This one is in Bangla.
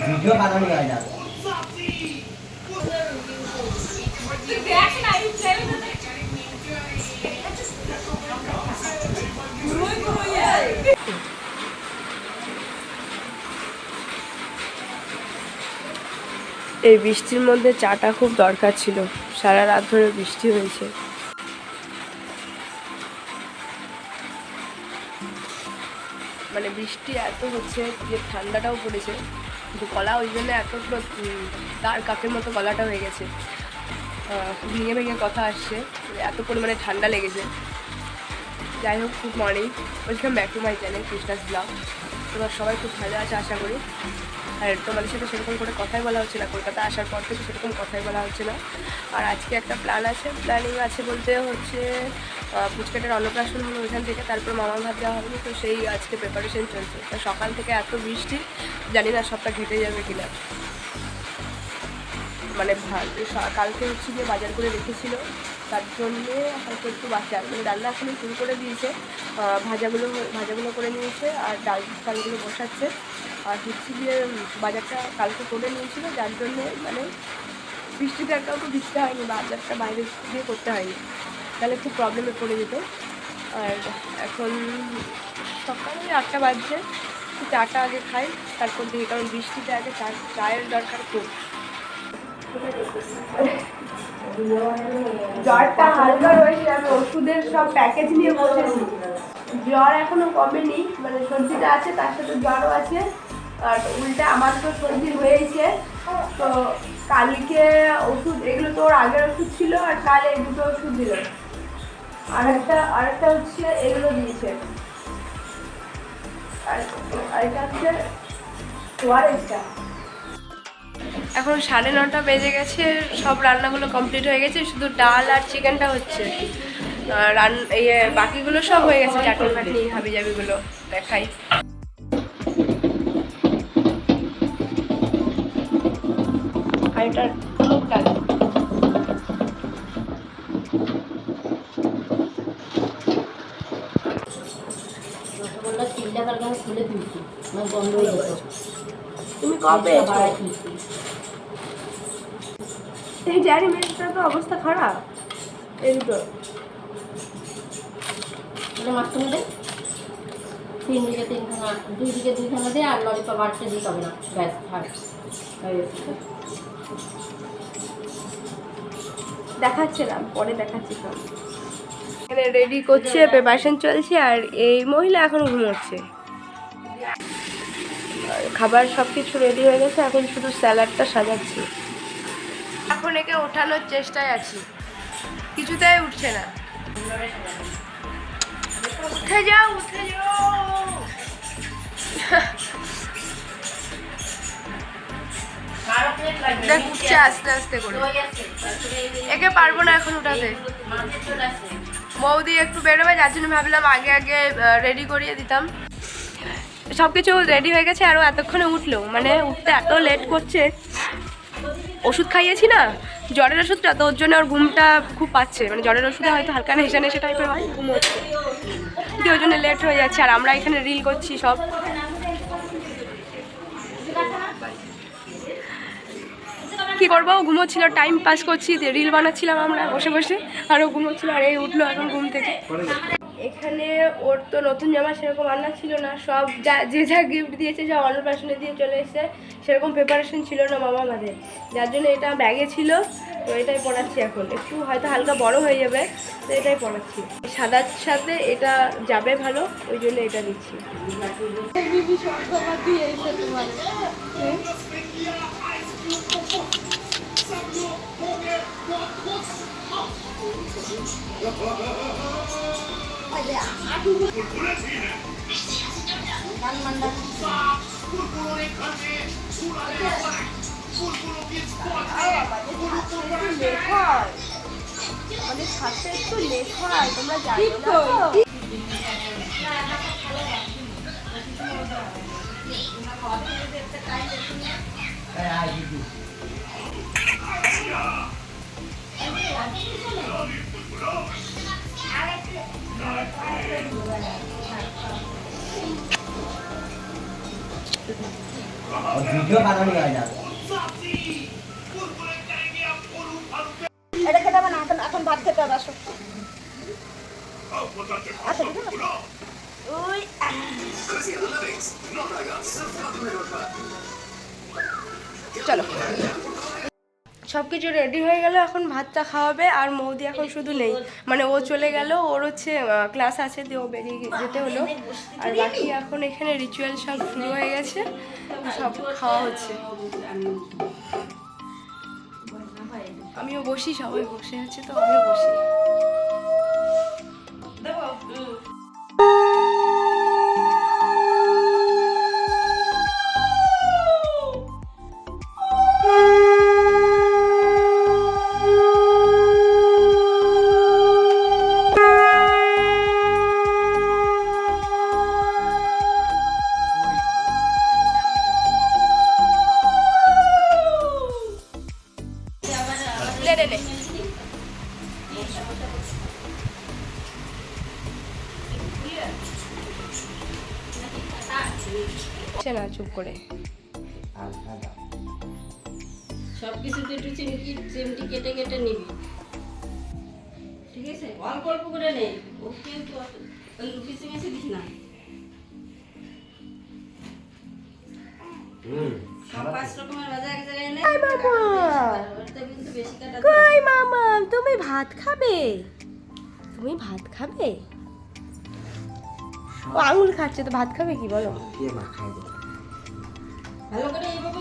ভিডিও বানানো যায় না। এই বৃষ্টির মধ্যে চাটা খুব দরকার ছিল, সারা রাত ধরে বৃষ্টি হয়েছে। মানে বৃষ্টি এত হচ্ছে যে ঠান্ডাটাও পড়েছে, কিন্তু গলা ওই জন্য এত পুরো তার কাকের মতো গলাটা হয়ে গেছে, ভেঙে ভেঙে কথা আসছে, এত পরিমাণে ঠান্ডা লেগেছে। যাই হোক, খুব morning, welcome back to my channel Krishna's blog. তোমরা সবাই খুব ভালো আছে আশা করি। আর তোমাদের সাথে সেরকম করে কথাই বলা হচ্ছে না, কলকাতা আসার পর থেকে সেরকম কথাই বলা হচ্ছে না। আর আজকে একটা প্ল্যানিং আছে বলতে হচ্ছে পুচকাটার অন্নপ্রাশন হলো ওইখান থেকে, তারপর মামার ভাত দেওয়া হবে, তো সেই আজকে প্রিপারেশন চলছে। তা সকাল থেকে এত বৃষ্টি, জানি না সবটা ঘেটে যাবে কিনা। মানে কালকে হচ্ছে গিয়ে বাজার করে রেখেছিল, তার জন্যে হয়তো একটু বাচ্চা মানে রান্না এখনই শুরু করে দিয়েছে, ভাজাগুলো করে নিয়েছে আর ডালগুলো বসাচ্ছে। আর হচ্ছে গিয়ে বাজারটা কালকে করে নিয়েছিল, যার জন্যে মানে বৃষ্টিতে কাউকে ভিজতে হয়নি, বাজারটা বাইরে দিয়ে করতে হয়নি, তাহলে খুব প্রবলেমে পড়ে যেত। আর এখন সকালে 8টা বাজছে, চাটা আগে খাই, তারপর দেখি, কারণ বৃষ্টিতে আগে চায়ের দরকার খুব। জ্বরটা হালকা রয়েছে, আমি ওষুধের সব প্যাকেজ নিয়ে বসেছি। জ্বর এখনো কমেনি, মানে সর্দিটা আছে, তার সাথে জ্বরও আছে। আর উল্টে আমার তো সর্দি হয়েছে, তো কালকে ওষুধ, এগুলো তো ওর আগের ওষুধ ছিল, আর কাল এই দুটো ওষুধ দিল। আরেকটা হচ্ছে এগুলো দিয়েছে, আর এটা হচ্ছে ওয়ারেসটা। এখন 9:30 বেজে গেছে, সব রান্নাগুলো কমপ্লিট হয়ে গেছে, শুধু ডাল আর চিকেনটা হচ্ছে। বাকিগুলো সব হয়ে গেছে, চাটনি ফাটনি হাবি জাবিগুলো দেখাই। আর এটা মুগ ডাল। তুমি কবে এই জানি মেয়েটা তো অবস্থা খারাপ, এই দুটো মাঝখানে 3 দিকে 3খানা, 2 দিকে 2খানা দিয়ে, আর ললিপপ আটটা দিতে হবে না, ব্যাস দেখাচ্ছিলাম, পরে দেখাচ্ছি সব। এখানে রেডি করছে, প্রিপারেশন চলছে, আর এই মহিলা এখন ঘুমোচ্ছে। খাবার সব কিছু রেডি হয়ে গেছে, এখন শুধু স্যালাডটা সাজাচ্ছি। এখন একে ওঠানোর চেষ্টায় আছি, কিছুতেই উঠছে না। উঠে যাও, উঠে যাও। দেখ উঠছে আস্তে আস্তে করে, একে পারবো না এখন উঠাতে। বৌদি একটু বেরোবে, যার জন্য ভাবলাম আগে রেডি করিয়ে দিতাম। সব কিছু রেডি হয়ে গেছে, আরও এতক্ষণে উঠলো, মানে উঠতে এত লেট করছে। ওষুধ খাইয়েছি না, জ্বরের ওষুধটা, তো ওর জন্য ওর ঘুমটা খুব পাচ্ছে, মানে জ্বরের ওষুধে হয়তো হালকা নেশা নেশা টাইপের হয়, ঘুম হচ্ছে, কিন্তু ওই জন্য লেট হয়ে যাচ্ছে। আর আমরা এখানে রিল করছি সব। কি করবো, ঘুমোচ্ছিল, টাইম পাস করছি, রিল বানাচ্ছিলাম আমরা বসে বসে, আরও ঘুমোচ্ছিল। আর এই উঠলো এখন ঘুম থেকে। এখানে ওর তো নতুন জামা সেরকম আনা ছিল না, সব যা গিফট দিয়েছে সব অন্নপ্রাশনে দিয়ে চলে এসেছে, সেরকম প্রিপারেশন ছিল না মামা আমাদের, যার জন্য এটা ব্যাগে ছিল, তো এটাই পরাচ্ছি। এখন একটু হয়তো হালকা বড় হয়ে যাবে, তো এটাই পরাচ্ছি। সাদার সাথে এটা যাবে ভালো, ওই জন্য এটা দিচ্ছি। আমাদের সাথে একটু লেখা হয়, তোমরা জানো না তো? ভিডিও বানানো যায় না। এটা খেতে হবে না, এখন ভাত খেতে হবে। আসো আসো দিদি না। ওই চলো, সব কিছু রেডি হয়ে গেল, এখন ভাতটা খাওয়াবে। আর মৌদি এখন শুধু নেই, মানে ও চলে গেল, ওর হচ্ছে ক্লাস আছে, দিয়ে ও বেরিয়ে যেতে হলো। আর বাকি এখন এখানে রিচুয়াল সব শুরু হয়ে গেছে, সব খাওয়া হচ্ছে। আমিও বসি, সবাই বসে আছে তো আমিও বসি। নে নে নে। না চুপ করে সব কিছুতে একটু চিমটি কেটে কেটে নিবি, ঠিক আছে? অল্প অল্প করে নে, ও কিন্তু ওই লুকিয়ে মেসে দিস না। সব 5 রকমের ভাজা এক জায়গায় নে। ওটা কিন্তু বেশি কাটা দিবি। কই মামা, তুমি ভাত খাবে? তুমি ভাত খাবে? ও আঙুল খাচ্ছে তো ভাত খাবে কি বলো? ভালো করে এইভাবে